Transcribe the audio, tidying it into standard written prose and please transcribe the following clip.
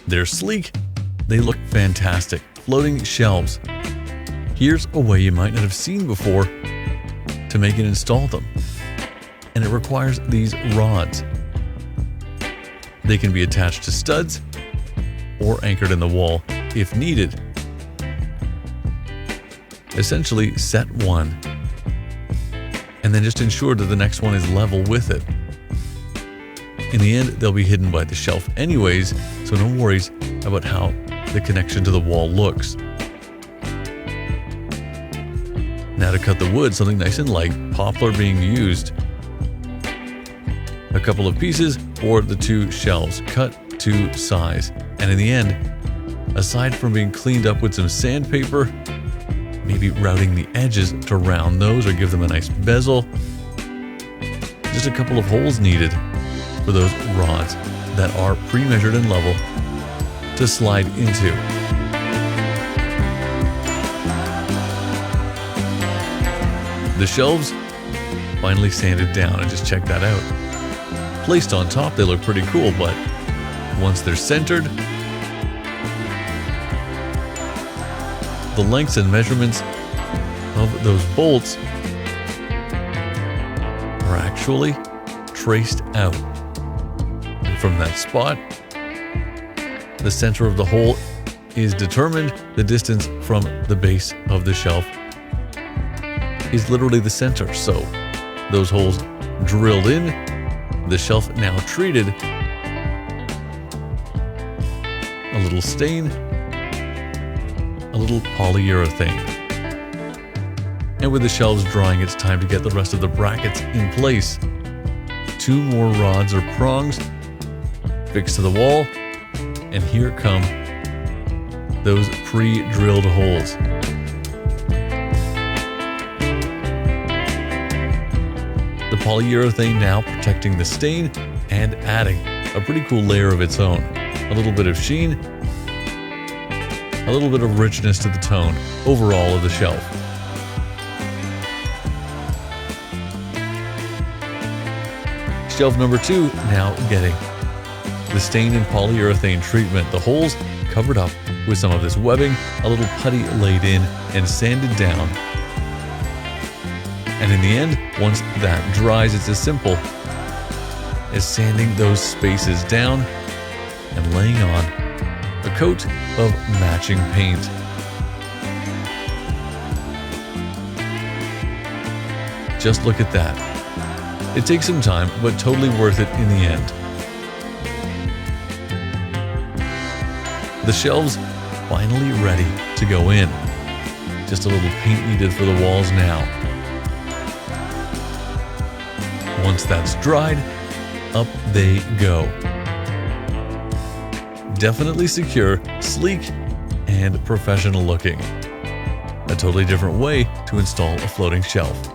They're sleek, they look fantastic. Floating shelves. Here's a way you might not have seen before to make and install them. And it requires these rods. They can be attached to studs or anchored in the wall if needed. Essentially, set one, and then just ensure that the next one is level with it. In the end, they'll be hidden by the shelf anyways, so no worries about how the connection to the wall looks. Now to cut the wood, something nice and light, poplar being used. A couple of pieces for the two shelves, cut to size. And in the end, aside from being cleaned up with some sandpaper, maybe routing the edges to round those or give them a nice bezel, just a couple of holes needed for those rods that are pre-measured and level to slide into. The shelves finally sanded down, and just check that out. Placed on top, they look pretty cool, but once they're centered, the lengths and measurements of those bolts are actually traced out. And from that spot, the center of the hole is determined. The distance from the base of the shelf is literally the center. So those holes drilled in, the shelf now treated, a little stain, a little polyurethane. And with the shelves drying, it's time to get the rest of the brackets in place. 2 more rods or prongs fixed to the wall, and here come those pre-drilled holes. The polyurethane now protecting the stain and adding a pretty cool layer of its own. A little bit of sheen, a little bit of richness to the tone overall of the shelf. Shelf number 2 now getting the stain and polyurethane treatment. The holes covered up with some of this webbing, a little putty laid in and sanded down. And in the end, once that dries, it's as simple as sanding those spaces down and laying on a coat of matching paint. Just look at that. It takes some time, but totally worth it in the end. The shelves finally ready to go in. Just a little paint needed for the walls now. Once that's dried, up they go. Definitely secure, sleek, and professional looking. A totally different way to install a floating shelf.